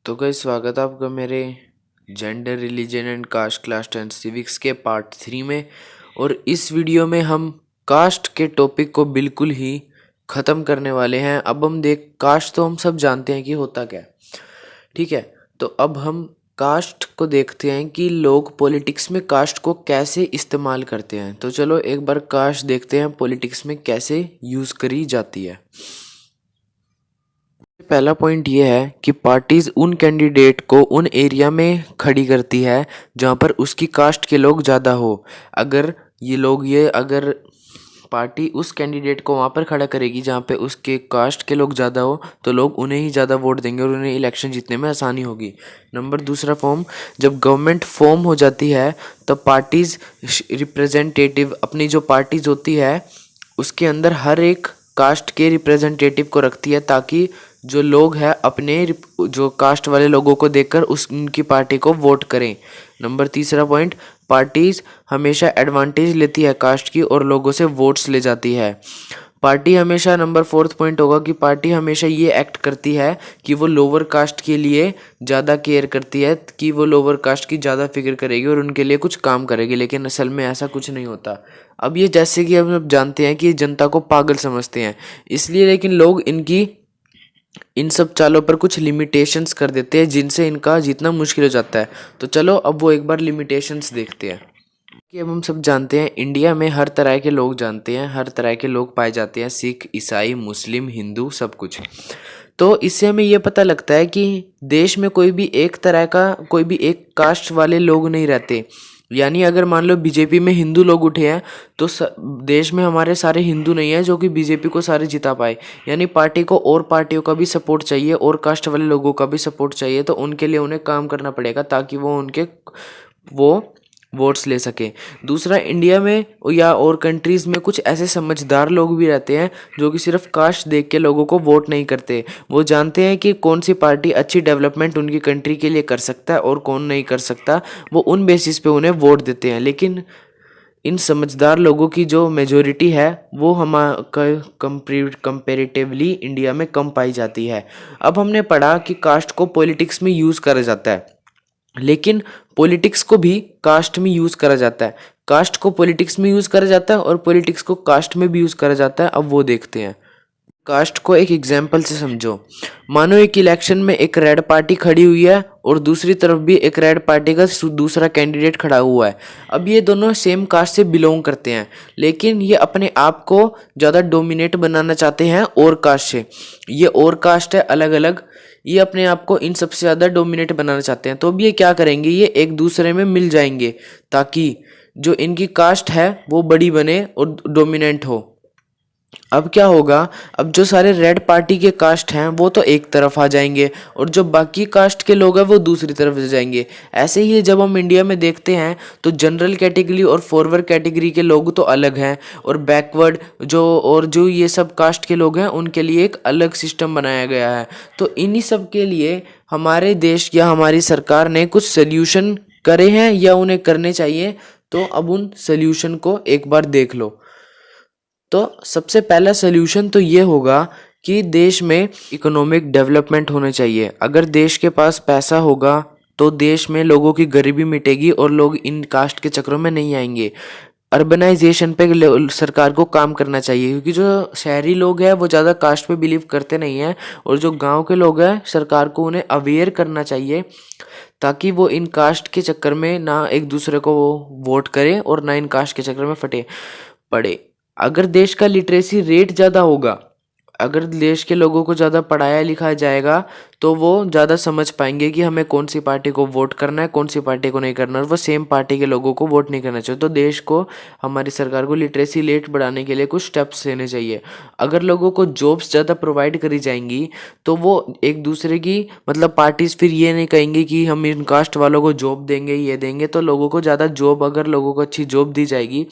तो गाइस स्वागत है आपका मेरे gender religion and caste class 10 civics के पार्ट 3 में। और इस वीडियो में हम कास्ट के टॉपिक को बिल्कुल ही ख़त्म करने वाले हैं। अब हम देख कास्ट तो हम सब जानते हैं कि होता क्या है, ठीक है। तो अब हम कास्ट को देखते हैं कि लोग पॉलिटिक्स में कास्ट को कैसे इस्तेमाल करते हैं। तो चलो एक बार कास्ट देखते हैं पॉलिटिक्स में कैसे यूज़ करी जाती है। पहला पॉइंट ये है कि पार्टीज उन कैंडिडेट को उन एरिया में खड़ी करती है जहाँ पर उसकी कास्ट के लोग ज़्यादा हो। अगर पार्टी उस कैंडिडेट को वहाँ पर खड़ा करेगी जहाँ पे उसके कास्ट के लोग ज़्यादा हो तो लोग उन्हें ही ज़्यादा वोट देंगे और उन्हें इलेक्शन जीतने में आसानी होगी। नंबर दूसरा फॉर्म, जब गवर्नमेंट फॉर्म हो जाती है तब पार्टीज रिप्रेजेंटेटिव अपनी जो पार्टीज होती है उसके अंदर हर एक कास्ट के रिप्रेजेंटेटिव को रखती है ताकि जो लोग हैं अपने जो कास्ट वाले लोगों को देखकर उनकी पार्टी को वोट करें। नंबर तीसरा पॉइंट, पार्टीज हमेशा एडवांटेज लेती है कास्ट की और लोगों से वोट्स ले जाती है। पार्टी हमेशा नंबर फोर्थ पॉइंट होगा कि पार्टी हमेशा ये एक्ट करती है कि वो लोअर कास्ट के लिए ज़्यादा केयर करती है, कि वो लोअर कास्ट की ज़्यादा फिक्र करेगी और उनके लिए कुछ काम करेगी, लेकिन असल में ऐसा कुछ नहीं होता। अब ये जैसे कि हम सब जानते हैं कि जनता को पागल समझते हैं इसलिए, लेकिन लोग इन सब चालों पर कुछ लिमिटेशंस कर देते हैं जिनसे इनका जीतना मुश्किल हो जाता है। तो चलो अब वो एक बार लिमिटेशंस देखते हैं कि अब हम सब जानते हैं इंडिया में हर तरह के लोग जानते हैं, हर तरह के लोग पाए जाते हैं, सिख ईसाई मुस्लिम हिंदू सब कुछ। तो इससे हमें ये पता लगता है कि देश में कोई भी एक कास्ट वाले लोग नहीं रहते। यानी अगर मान लो बीजेपी में हिंदू लोग उठे हैं तो देश में हमारे सारे हिंदू नहीं है जो कि बीजेपी को सारे जिता पाए। यानी पार्टी को और पार्टियों का भी सपोर्ट चाहिए और कास्ट वाले लोगों का भी सपोर्ट चाहिए, तो उनके लिए उन्हें काम करना पड़ेगा ताकि वो वोट्स ले सके। दूसरा, इंडिया में या और कंट्रीज़ में कुछ ऐसे समझदार लोग भी रहते हैं जो कि सिर्फ कास्ट देख के लोगों को वोट नहीं करते। वो जानते हैं कि कौन सी पार्टी अच्छी डेवलपमेंट उनकी कंट्री के लिए कर सकता है और कौन नहीं कर सकता, वो उन बेसिस पे उन्हें वोट देते हैं। लेकिन इन समझदार लोगों की जो मेजोरिटी है वो कंपेरेटिवली इंडिया में कम पाई जाती है। अब हमने पढ़ा कि कास्ट को पॉलिटिक्स में यूज़ करा जाता है, लेकिन पॉलिटिक्स को भी कास्ट में यूज़ करा जाता है। कास्ट को पॉलिटिक्स में यूज़ करा जाता है और पॉलिटिक्स को कास्ट में भी यूज़ करा जाता है। अब वो देखते हैं। कास्ट को एक एग्जाम्पल से समझो। मानो एक इलेक्शन में एक रेड पार्टी खड़ी हुई है और दूसरी तरफ भी एक रेड पार्टी का दूसरा कैंडिडेट खड़ा हुआ है। अब ये दोनों सेम कास्ट से बिलोंग करते हैं, लेकिन ये अपने आप को ज़्यादा डोमिनेट बनाना चाहते हैं और कास्ट से। ये और कास्ट है अलग अलग, ये अपने आप को इन सबसे ज़्यादा डोमिनेट बनाना चाहते हैं। तो अब ये क्या करेंगे, ये एक दूसरे में मिल जाएंगे ताकि जो इनकी कास्ट है वो बड़ी बने और डोमिनेंट हो। अब क्या होगा, अब जो सारे रेड पार्टी के कास्ट हैं वो तो एक तरफ आ जाएंगे और जो बाकी कास्ट के लोग हैं वो दूसरी तरफ आ जाएंगे। ऐसे ही जब हम इंडिया में देखते हैं तो जनरल कैटेगरी और फॉरवर्ड कैटेगरी के लोग तो अलग हैं और बैकवर्ड जो ये सब कास्ट के लोग हैं उनके लिए एक अलग सिस्टम बनाया गया है। तो इन्हीं सब के लिए हमारे देश या हमारी सरकार ने कुछ सोल्यूशन करे हैं या उन्हें करने चाहिए। तो अब उन सोल्यूशन को एक बार देख लो। तो सबसे पहला सल्यूशन तो ये होगा कि देश में इकोनॉमिक डेवलपमेंट होने चाहिए। अगर देश के पास पैसा होगा तो देश में लोगों की गरीबी मिटेगी और लोग इन कास्ट के चक्रों में नहीं आएंगे। अर्बनाइजेशन पे सरकार को काम करना चाहिए, क्योंकि जो शहरी लोग हैं वो ज़्यादा कास्ट पे बिलीव करते नहीं हैं और जो गांव के लोग हैं सरकार को उन्हें अवेयर करना चाहिए ताकि वो इन कास्ट के चक्कर में ना एक दूसरे को वोट करें और ना इन कास्ट के चक्कर में फटे पड़े। अगर देश का लिटरेसी रेट ज़्यादा होगा, अगर देश के लोगों को ज़्यादा पढ़ाया लिखाया जाएगा तो वो ज़्यादा समझ पाएंगे कि हमें कौन सी पार्टी को वोट करना है कौन सी पार्टी को नहीं करना, और वो सेम पार्टी के लोगों को वोट नहीं करना चाहिए। तो देश को, हमारी सरकार को लिटरेसी रेट बढ़ाने के लिए कुछ स्टेप्स लेने चाहिए। अगर लोगों को जॉब्स ज़्यादा प्रोवाइड करी जाएंगी तो वो एक दूसरे की मतलब पार्टीज फिर ये नहीं कहेंगे कि हम इन कास्ट वालों को जॉब देंगे ये देंगे, तो लोगों को ज़्यादा जॉब, अगर लोगों को अच्छी जॉब दी जाएगी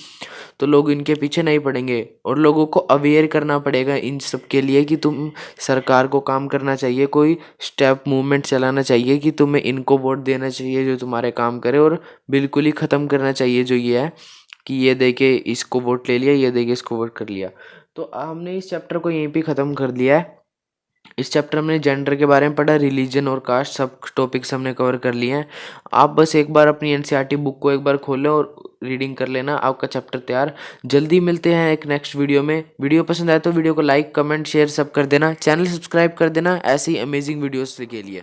तो लोग इनके पीछे नहीं पड़ेंगे। और लोगों को अवेयर करना पड़ेगा इन सब के लिए कि तुम सरकार को काम करना चाहिए, कोई स्टेप मूवमेंट चलाना चाहिए कि तुम्हें इनको वोट देना चाहिए जो तुम्हारे काम करे, और बिल्कुल ही ख़त्म करना चाहिए जो ये है कि ये दे के इसको वोट ले लिया, ये दे के इसको वोट कर लिया। तो हमने इस चैप्टर को यहीं पे ख़त्म कर दिया है। इस चैप्टर में जेंडर के बारे में पढ़ा, रिलीजन और कास्ट, सब टॉपिक्स हमने कवर कर लिए हैं। आप बस एक बार अपनी एनसीईआरटी बुक को एक बार खोलें और रीडिंग कर लेना, आपका चैप्टर तैयार। जल्दी मिलते हैं एक नेक्स्ट वीडियो में। वीडियो पसंद आए तो वीडियो को लाइक, कमेंट, शेयर सब कर देना। चैनल सब्सक्राइब कर देना ऐसी अमेजिंग वीडियोस के लिए।